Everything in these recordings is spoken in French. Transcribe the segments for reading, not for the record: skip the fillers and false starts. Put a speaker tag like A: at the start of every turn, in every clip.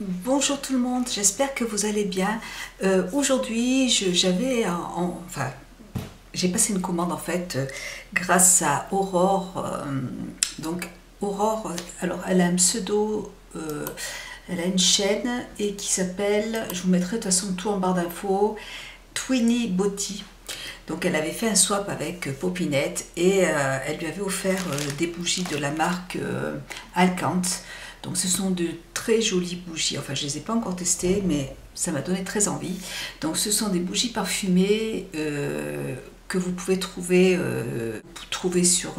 A: Bonjour tout le monde, j'espère que vous allez bien. Aujourd'hui, j'ai passé une commande en fait grâce à Aurore. Donc Aurore, alors elle a un pseudo, elle a une chaîne et qui s'appelle, je vous mettrai de toute façon tout en barre d'infos, Twinny Body. Donc elle avait fait un swap avec Popinette et elle lui avait offert des bougies de la marque Alcant. Donc ce sont de très jolies bougies, enfin je ne les ai pas encore testées mais ça m'a donné très envie. Donc ce sont des bougies parfumées que vous pouvez trouver sur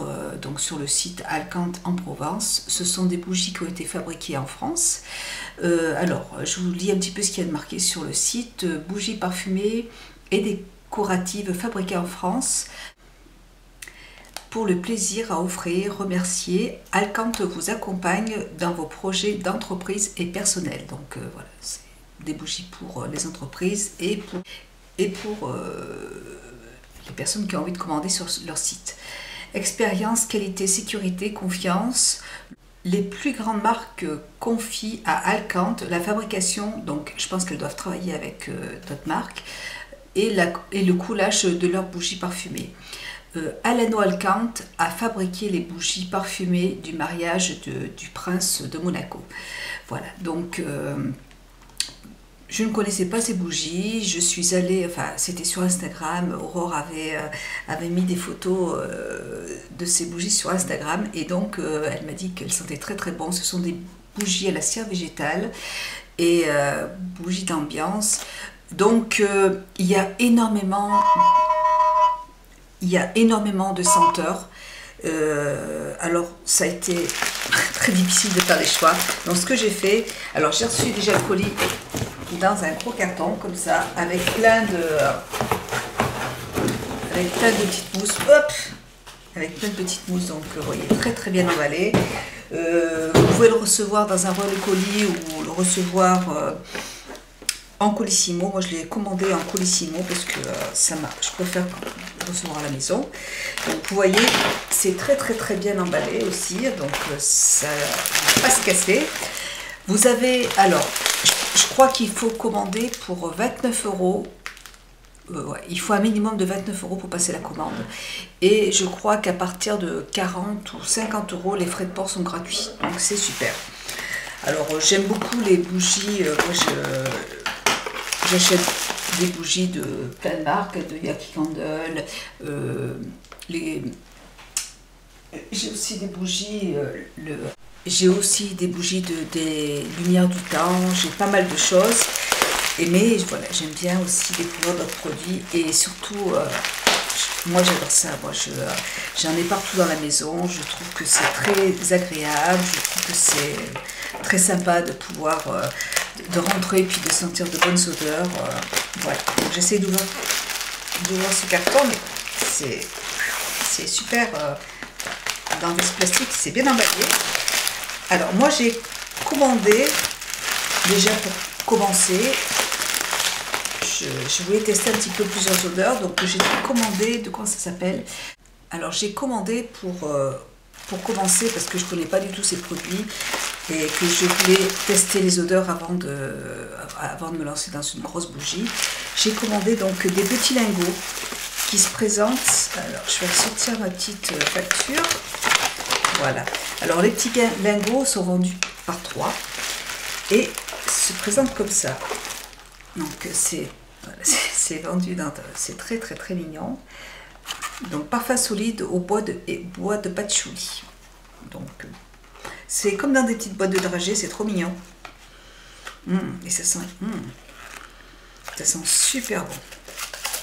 A: le site Alcant en Provence. Ce sont des bougies qui ont été fabriquées en France. Alors je vous lis un petit peu ce qu'il y a de marqué sur le site. Bougies parfumées et décoratives fabriquées en France. Pour le plaisir à offrir, remercier, Alcant vous accompagne dans vos projets d'entreprise et personnels. Donc voilà, c'est des bougies pour les entreprises et pour les personnes qui ont envie de commander sur leur site. Expérience, qualité, sécurité, confiance. Les plus grandes marques confient à Alcant la fabrication, donc je pense qu'elles doivent travailler avec d'autres marques, et le coulage de leurs bougies parfumées. Alano Alcant a fabriqué les bougies parfumées du mariage du prince de Monaco. Voilà, donc je ne connaissais pas ces bougies, je suis allée, enfin c'était sur Instagram, Aurore avait mis des photos de ces bougies sur Instagram et donc elle m'a dit qu'elles sentaient très très bon. Ce sont des bougies à la cire végétale et bougies d'ambiance. Donc il y a énormément de senteurs. Alors ça a été très difficile de faire des choix. Donc ce que j'ai fait, alors j'ai reçu déjà le colis dans un gros carton comme ça avec plein de petites mousses. Hop, avec plein de petites mousses, donc vous voyez, très très bien emballé. Vous pouvez le recevoir dans un relais colis ou le recevoir en colissimo. Moi je l'ai commandé en colissimo parce que je préfère le recevoir à la maison. Donc vous voyez, c'est très très très bien emballé aussi, donc ça ne va pas se casser. Vous avez, alors je crois qu'il faut commander pour 29 euros. Ouais, il faut un minimum de 29 euros pour passer la commande. Et je crois qu'à partir de 40 ou 50 euros, les frais de port sont gratuits. Donc c'est super. Alors j'aime beaucoup les bougies. J'achète des bougies de plein de marques, de Yankee Candle. J'ai aussi des bougies. J'ai aussi des bougies des lumières du temps. J'ai pas mal de choses. Mais voilà, j'aime bien aussi découvrir d'autres produits et surtout, moi j'adore ça. Moi j'en ai partout dans la maison. Je trouve que c'est très agréable. Je trouve que c'est très sympa de pouvoir de rentrer puis de sentir de bonnes odeurs. Voilà. Donc j'essaie d'ouvrir ce carton, mais c'est super. Dans ce plastique, c'est bien emballé. Alors moi j'ai commandé déjà pour commencer. Je voulais tester un petit peu plusieurs odeurs, donc j'ai commandé, de quoi ça s'appelle? Alors j'ai commandé pour commencer parce que je ne connais pas du tout ces produits et que je voulais tester les odeurs avant de me lancer dans une grosse bougie. J'ai commandé donc des petits lingots qui se présentent. Alors je vais ressortir ma petite facture. Voilà. Alors les petits lingots sont vendus par 3 et se présentent comme ça. Donc c'est vendu dans, c'est très très très mignon. Donc parfum solide au bois de patchouli. Donc c'est comme dans des petites boîtes de dragées, c'est trop mignon. Et ça sent super bon.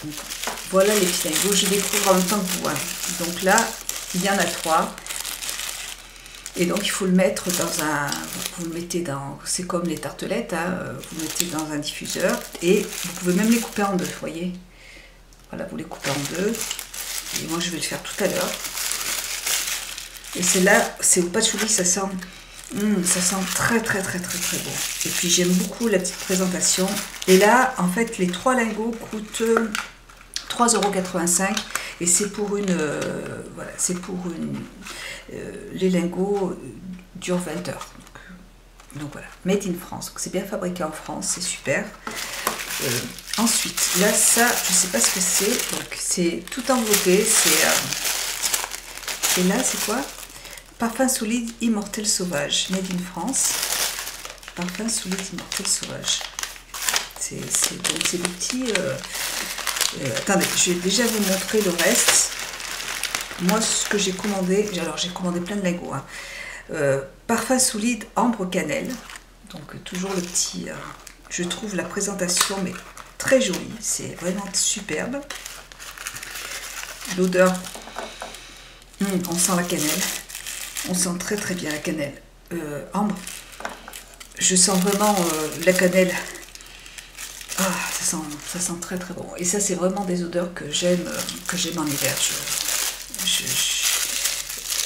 A: Donc, voilà les petits lingots, je découvre en même temps que vous. Donc là, il y en a 3. Et donc il faut le mettre dans vous le mettez dans, c'est comme les tartelettes, vous le mettez dans un diffuseur et vous pouvez même les couper en deux, vous voyez. Voilà, vous les coupez en deux. Et moi je vais le faire tout à l'heure. Et c'est là, c'est au patchouli, ça sent très très très très très bon. Et puis j'aime beaucoup la petite présentation. Et là, en fait, les 3 lingots coûtent 3,85 € et c'est pour une voilà, c'est pour une les lingots durent 20 heures. Donc, Donc voilà, made in France. Donc c'est bien fabriqué en France, c'est super. Ensuite, là, ça, je sais pas ce que c'est. Donc c'est tout enveloppé. Et là, c'est quoi? Parfum solide immortel sauvage, made in France. Parfum solide immortel sauvage. Donc c'est des petits... attendez, je vais déjà vous montrer le reste. Moi, ce que j'ai commandé... Alors, j'ai commandé plein de lingots. Hein. Parfum solide ambre cannelle. Donc, toujours le petit... je trouve la présentation, mais très jolie. C'est vraiment superbe. L'odeur... on sent la cannelle. On sent très très bien la cannelle. Ambre. Je sens vraiment la cannelle. Ah, ça sent très très bon. Et ça, c'est vraiment des odeurs que j'aime en hiver.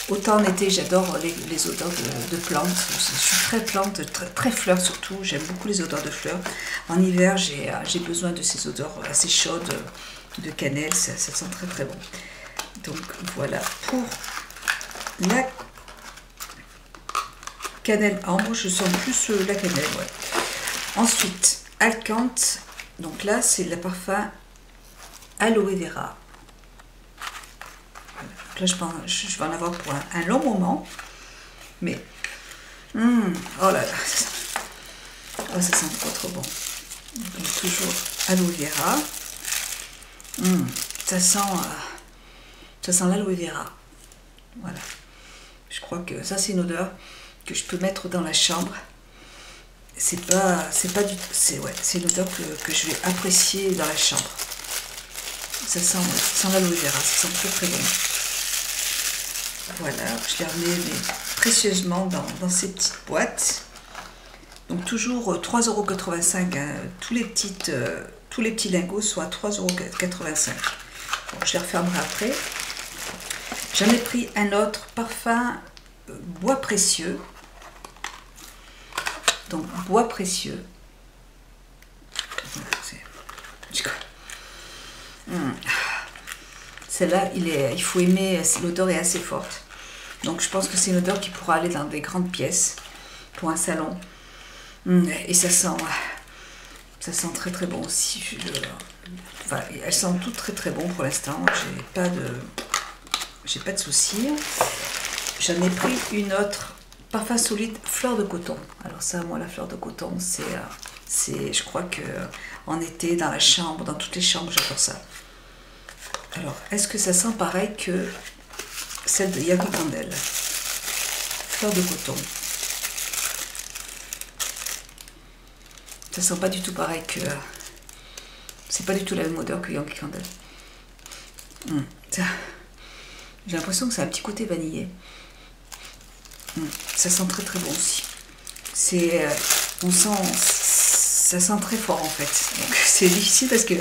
A: Autant en été, j'adore les odeurs de plantes. Je suis très plante, très fleurs surtout. J'aime beaucoup les odeurs de fleurs. En hiver, j'ai besoin de ces odeurs assez chaudes de cannelle. Ça sent très très bon. Donc voilà pour la cannelle ambre. Je sens plus la cannelle. Ouais. Ensuite, Alcante. Donc là, c'est le parfum aloe vera. Là, je vais en avoir pour un long moment. Mais, oh là là, oh, ça sent trop bon. Donc, toujours aloe vera. Ça sent l'aloe vera. Voilà. Je crois que ça, c'est une odeur que je peux mettre dans la chambre. C'est une odeur que je vais apprécier dans la chambre. Ça sent l'aloe vera. Ça sent très très bon. Voilà, je l'ai remis précieusement dans ces petites boîtes. Donc toujours 3,85 €. Hein. Tous les petits lingots sont à 3,85 €. Bon, je les refermerai après. J'en ai pris un autre parfum bois précieux. Donc bois précieux. Celle-là, il faut aimer, l'odeur est assez forte. Donc je pense que c'est une odeur qui pourra aller dans des grandes pièces pour un salon. Et ça sent très très bon aussi. Enfin, elles sentent toutes très très bon pour l'instant. J'ai pas de soucis. J'en ai pris une autre, parfum solide, fleur de coton. Alors ça, moi, la fleur de coton, je crois que en été, dans la chambre, dans toutes les chambres, j'adore ça. Alors, est-ce que ça sent pareil que celle de Yankee Candle? Fleur de coton. Ça sent pas du tout pareil que... c'est pas du tout la même odeur que Yankee Candle. J'ai l'impression que ça a un petit côté vanillé. Ça sent très très bon aussi. Ça sent très fort en fait. Donc c'est difficile parce que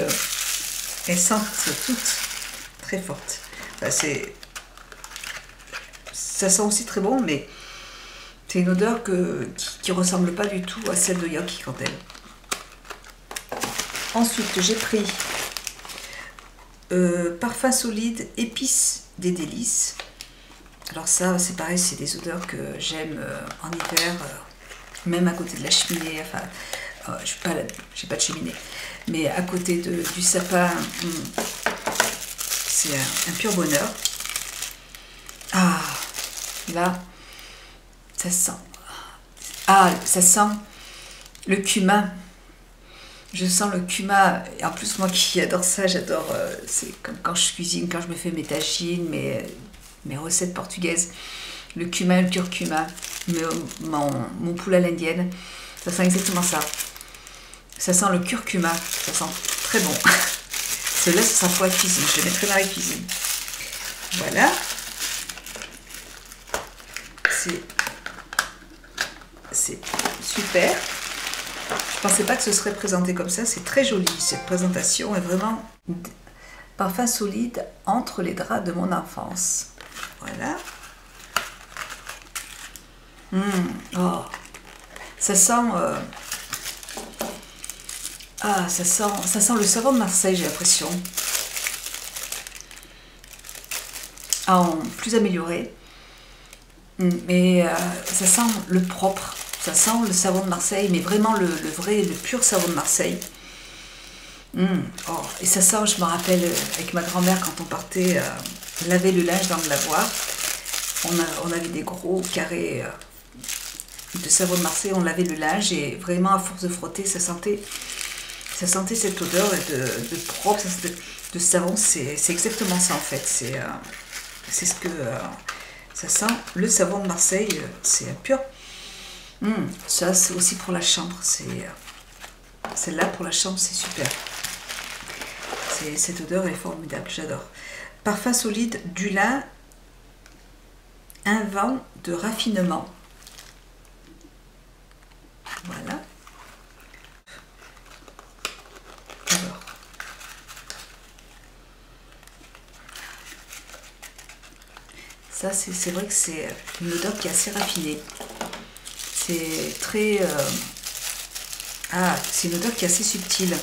A: elles sentent toutes très fortes. Enfin, ça sent aussi très bon, mais c'est une odeur qui ressemble pas du tout à celle de Yankee Candle. Ensuite, j'ai pris parfum solide, épices des délices. Alors ça, c'est pareil, c'est des odeurs que j'aime en hiver, même à côté de la cheminée. Enfin, j'ai pas de cheminée, mais à côté du sapin, c'est un pur bonheur. Ah, là, ça sent. Ah, ça sent le cumin. Je sens le cumin. Et en plus, moi qui adore ça, j'adore. C'est comme quand je cuisine, quand je me fais mes tagines, mes recettes portugaises. Le cumin, le curcuma, mon poulet à l'indienne. Ça sent exactement ça. Ça sent le curcuma. Ça sent très bon. Celui-là, ça sent pour la cuisine. Je le mettrai dans la cuisine. Voilà. C'est super. Je pensais pas que ce serait présenté comme ça. C'est très joli. Cette présentation est vraiment parfum solide entre les draps de mon enfance. Voilà. Oh. Ça sent... ça sent le savon de Marseille, j'ai l'impression. En plus amélioré. Mais ça sent le propre. Ça sent le savon de Marseille, mais vraiment le vrai, le pur savon de Marseille. Oh, et ça sent, je me rappelle, avec ma grand-mère, quand on partait laver le linge dans le lavoir, on avait des gros carrés de savon de Marseille, on lavait le linge, et vraiment, à force de frotter, ça sentait cette odeur de propre, de savon. C'est exactement ça, en fait. C'est ce que ça sent. Le savon de Marseille, c'est pur. Ça, c'est aussi pour la chambre. Celle-là, pour la chambre, c'est super. Cette odeur est formidable, j'adore. Parfum solide du lin, un vent de raffinement. Voilà. Alors. Ça, c'est vrai que c'est une odeur qui est assez raffinée. C'est très... c'est une odeur qui est assez subtile.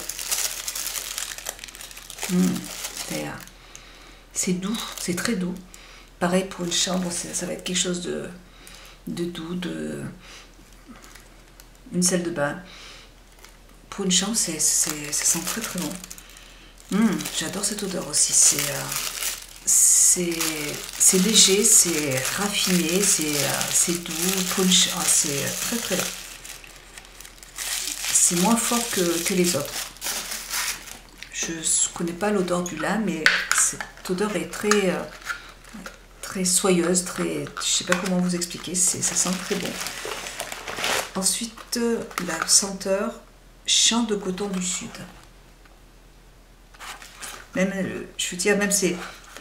A: C'est doux, c'est très doux. Pareil pour une chambre, ça va être quelque chose de doux, une salle de bain. Pour une chambre, ça sent très très bon. J'adore cette odeur aussi. C'est léger, c'est raffiné, c'est doux. Pour une chambre, c'est très très bon. C'est moins fort que les autres. Je ne connais pas l'odeur du lin, mais cette odeur est très soyeuse, je ne sais pas comment vous expliquer, ça sent très bon. Ensuite, la senteur champ de coton du Sud. Même, je veux dire, même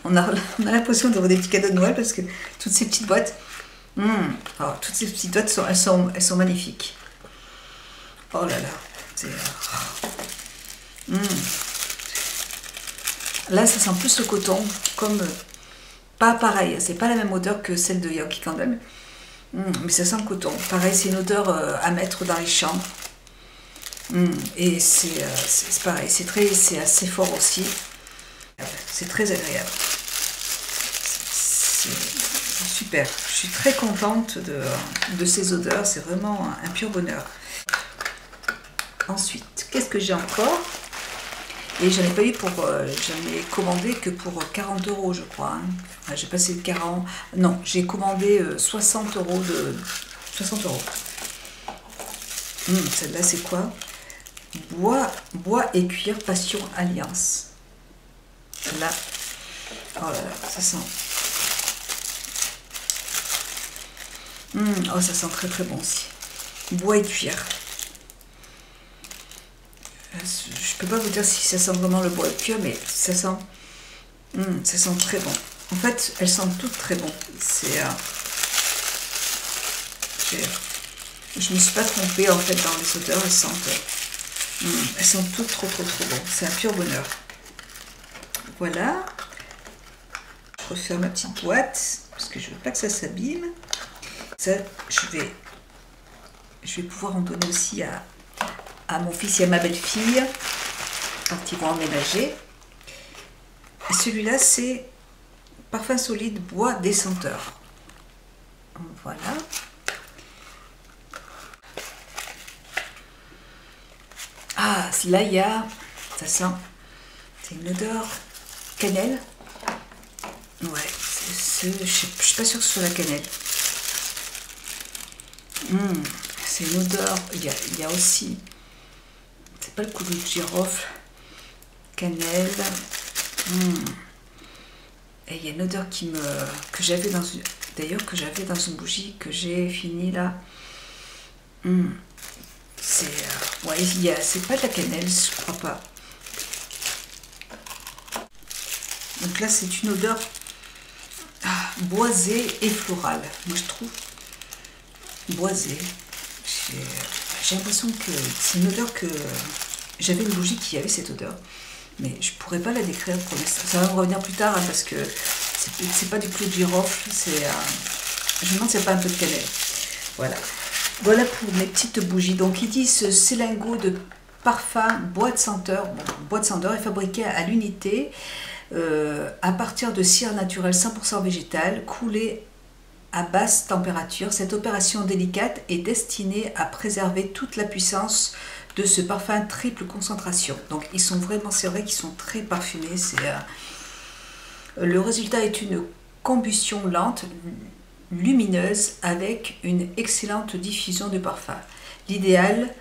A: on a l'impression d'avoir des petits cadeaux de Noël parce que toutes ces petites boîtes, toutes ces petites boîtes, elles sont magnifiques. Oh là là, là, ça sent plus le coton, comme pas pareil, c'est pas la même odeur que celle de Yankee Candle, mais ça sent le coton. Pareil, c'est une odeur à mettre dans les chambres. Et c'est pareil, c'est assez fort aussi. C'est très agréable. C'est super. Je suis très contente de ces odeurs, c'est vraiment un pur bonheur. Ensuite, qu'est-ce que j'ai encore? Et j'en ai pas eu j'en ai commandé que pour 40 €, je crois. J'ai passé 40. Non, j'ai commandé 60 € 60 €. Celle-là, c'est quoi? Bois et cuir passion alliance. Celle-là, oh là là, ça sent. Oh, ça sent très très bon aussi. Bois et cuir. Je peux pas vous dire si ça sent vraiment le bois et cuir, mais ça sent très bon. En fait, elles sentent toutes très bon. Je me suis pas trompée en fait dans les odeurs. Elles sont toutes trop bon. C'est un pur bonheur. Voilà. Je referme ma petite boîte parce que je veux pas que ça s'abîme. Ça, je vais pouvoir en donner aussi à mon fils et à ma belle-fille quand ils vont emménager. Et celui-là, c'est parfum solide bois désenteur. Voilà. Là, il y a, ça sent, c'est une odeur cannelle. Ouais, je suis pas sûre que ce soit la cannelle. C'est une odeur, il y a aussi, c'est pas le coup de girofle, cannelle. Et il y a une odeur que j'avais dans une bougie que j'ai fini là. C'est pas de la cannelle, je crois pas. Donc là, c'est une odeur boisée et florale. Moi, je trouve boisée. J'ai l'impression que c'est une odeur que j'avais une bougie qui avait cette odeur, mais je pourrais pas la décrire pour l'instant. Ça va me revenir plus tard parce que c'est pas du clou de girofle. Je me demande si c'est pas un peu de cannelle. Voilà pour mes petites bougies. Donc ils disent ce lingot de parfum bois de senteur. Bon, bois de senteur est fabriqué à l'unité à partir de cire naturelle 100% végétale, coulée à basse température. Cette opération délicate est destinée à préserver toute la puissance de ce parfum triple concentration. Donc ils sont vraiment, c'est vrai qu'ils sont très parfumés. Le résultat est une combustion lente, lumineuse, avec une excellente diffusion de parfum. L'idéal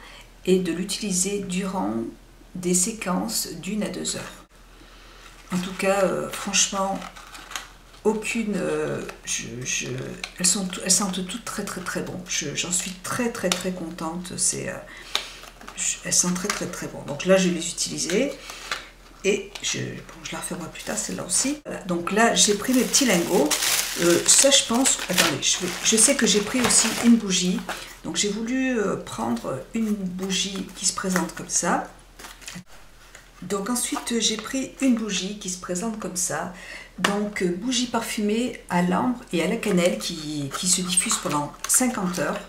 A: est de l'utiliser durant des séquences d'1 à 2 heures. En tout cas, franchement, aucune, elles sentent toutes très très très bon. J'en suis très très très contente. Elles sentent très très très bon. Donc là, je vais les utiliser et je la referai plus tard, celle-là aussi. Voilà. Donc là, j'ai pris mes petits lingots. Ça, je pense. Attendez, je sais que j'ai pris aussi une bougie. Donc j'ai voulu prendre une bougie qui se présente comme ça. Donc ensuite j'ai pris une bougie qui se présente comme ça. Donc bougie parfumée à l'ambre et à la cannelle qui se diffuse pendant 50 heures.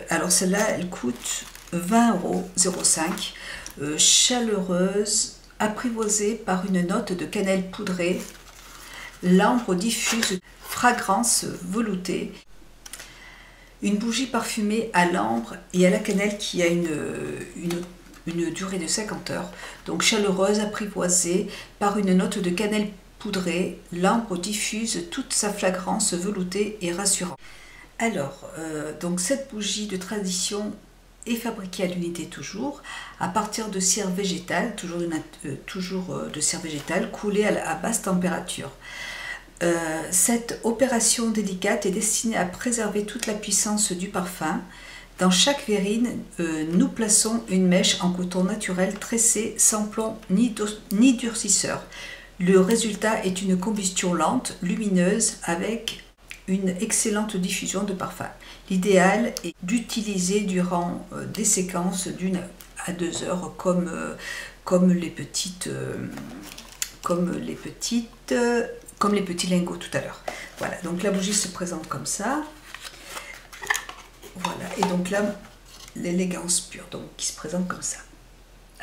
A: Alors celle-là elle coûte 20,05 €. Chaleureuse, apprivoisée par une note de cannelle poudrée. L'ambre diffuse fragrance veloutée. Une bougie parfumée à l'ambre et à la cannelle qui a une durée de 50 heures. Donc chaleureuse, apprivoisée par une note de cannelle poudrée, l'ambre diffuse toute sa fragrance veloutée et rassurante. Alors, donc cette bougie de tradition est fabriquée à l'unité toujours, à partir de cire végétale, toujours de cire végétale, coulée à basse température. Cette opération délicate est destinée à préserver toute la puissance du parfum. Dans chaque verrine, nous plaçons une mèche en coton naturel tressée sans plomb ni durcisseur. Le résultat est une combustion lente, lumineuse, avec une excellente diffusion de parfum. L'idéal est d'utiliser durant des séquences d'1 à 2 heures comme les petits lingots tout à l'heure. Voilà, donc la bougie se présente comme ça. Voilà, et donc là, l'élégance pure, donc qui se présente comme ça.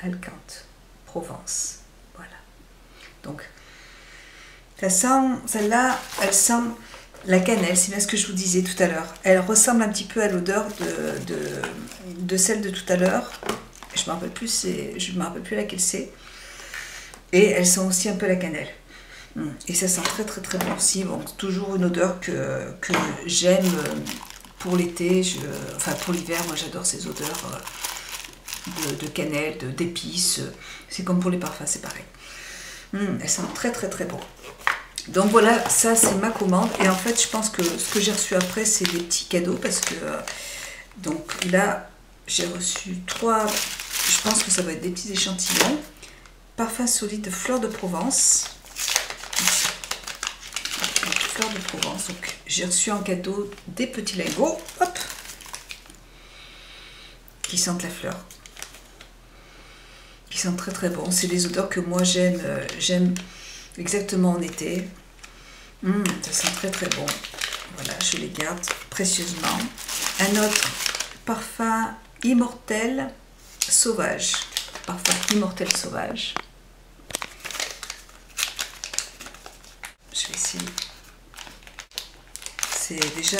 A: Alcante, Provence. Voilà. Donc, ça sent, celle-là, elle sent la cannelle, c'est bien ce que je vous disais tout à l'heure. Elle ressemble un petit peu à l'odeur de celle de tout à l'heure. Je ne me rappelle plus laquelle c'est. Et elle sent aussi un peu la cannelle. Et ça sent très très très bon aussi. Bon, toujours une odeur que j'aime pour l'été, enfin pour l'hiver. Moi j'adore ces odeurs de cannelle, d'épices. C'est comme pour les parfums, c'est pareil. Elles sentent très très très bon. Donc voilà, ça c'est ma commande. Et en fait je pense que ce que j'ai reçu après c'est des petits cadeaux parce que donc là j'ai reçu 3, je pense que ça va être des petits échantillons. Parfum solide fleur de Provence. Fleur de Provence. Donc j'ai reçu en cadeau des petits lingots, hop, qui sentent la fleur, qui sentent très très bon. C'est des odeurs que moi j'aime exactement en été. Ça sent très très bon. Voilà, je les garde précieusement. Un autre parfum immortel sauvage. Parfum immortel sauvage. Je vais essayer. C'est déjà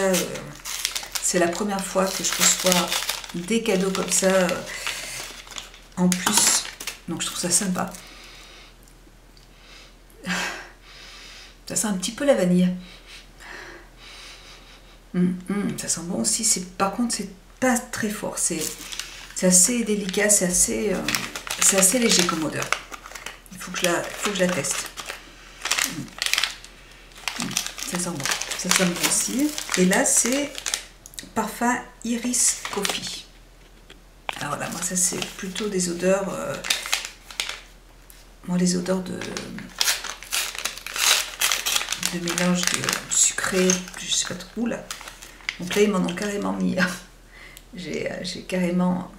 A: c'est la première fois que je reçois des cadeaux comme ça en plus, donc je trouve ça sympa. Ça sent un petit peu la vanille. Ça sent bon aussi. Par contre c'est pas très fort, c'est assez délicat, c'est assez léger comme odeur. Il faut que je la teste. Ça sent bon. Ça sent bon aussi. Et là, c'est parfum Iris Coffee. Alors là, moi, ça, c'est plutôt des odeurs... moi, les odeurs de mélange de sucré, je sais pas trop où, là. Donc là, ils m'en ont carrément mis. J'ai carrément...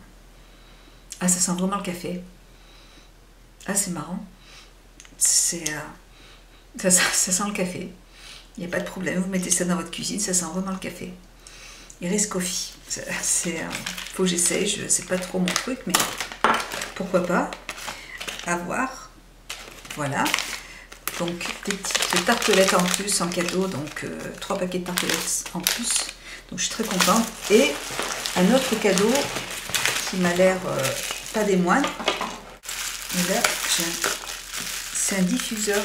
A: Ah, ça sent vraiment le café. Ah, c'est marrant. Ça sent le café. Il n'y a pas de problème, vous mettez ça dans votre cuisine, ça sent vraiment le café. Iris Coffee. Faut que j'essaye, c'est pas trop mon truc, mais pourquoi pas. À voir. Voilà. donc des petites tartelettes en plus en cadeau, donc 3 paquets de tartelettes en plus, donc je suis très contente. Et un autre cadeau qui m'a l'air pas des moindres, et là c'est un diffuseur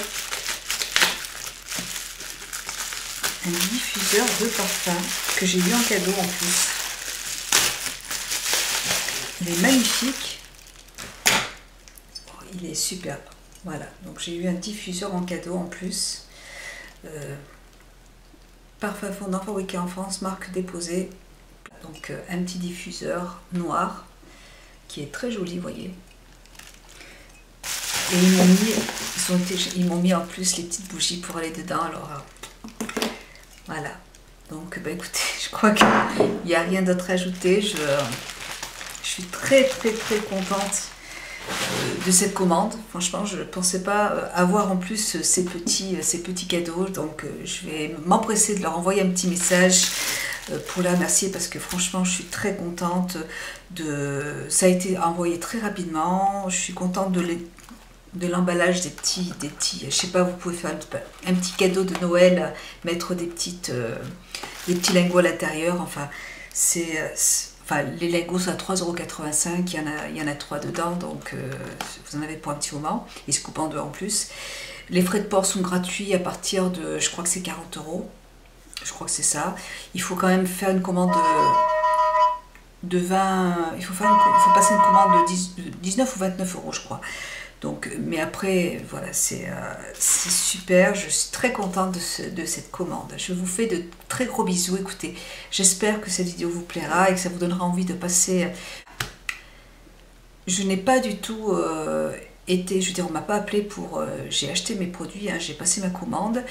A: de parfum que j'ai eu en cadeau en plus. Il est magnifique, il est superbe. Voilà, donc j'ai eu un diffuseur en cadeau en plus. Parfum fondant fabriqué en France, marque déposée. Donc un petit diffuseur noir qui est très joli, vous voyez. Et ils m'ont mis en plus les petites bougies pour aller dedans. Alors voilà. Donc bah, écoutez, je crois qu'il n'y a rien d'autre à ajouter. Je suis très contente de cette commande. Franchement, je ne pensais pas avoir en plus ces petits cadeaux. Donc je vais m'empresser de leur envoyer un petit message pour les remercier parce que franchement je suis très contente ça a été envoyé très rapidement. Je suis contente de l'emballage des petits, je sais pas, vous pouvez faire un petit cadeau de Noël, mettre des petits lingots à l'intérieur. Enfin les lingots sont à 3,85 €, il y en a 3 dedans, donc vous en avez pour un petit moment. Ils se coupent en 2 en plus. Les frais de port sont gratuits à partir de, je crois que c'est 40 €. Je crois que c'est ça. Il faut quand même faire une commande de 20... Il faut passer une commande de 19 ou 29 €, je crois. Donc, mais après, voilà, c'est super. Je suis très contente de cette commande. Je vous fais de très gros bisous. Écoutez, j'espère que cette vidéo vous plaira et que ça vous donnera envie de passer... Je n'ai pas du tout... je veux dire, on m'a pas appelé pour... j'ai acheté mes produits, hein, j'ai passé ma commande.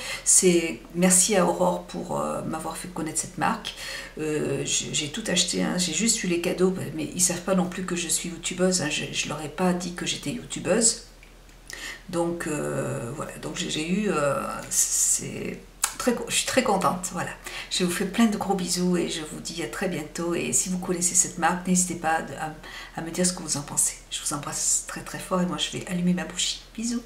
A: Merci à Aurore pour m'avoir fait connaître cette marque. J'ai tout acheté, hein, j'ai juste eu les cadeaux, mais ils savent pas non plus que je suis youtubeuse. Hein, je leur ai pas dit que j'étais youtubeuse. Donc voilà, donc j'ai eu... je suis très contente, voilà. Je vous fais plein de gros bisous et je vous dis à très bientôt. Et si vous connaissez cette marque, n'hésitez pas à me dire ce que vous en pensez. Je vous embrasse très fort et moi je vais allumer ma bougie. Bisous.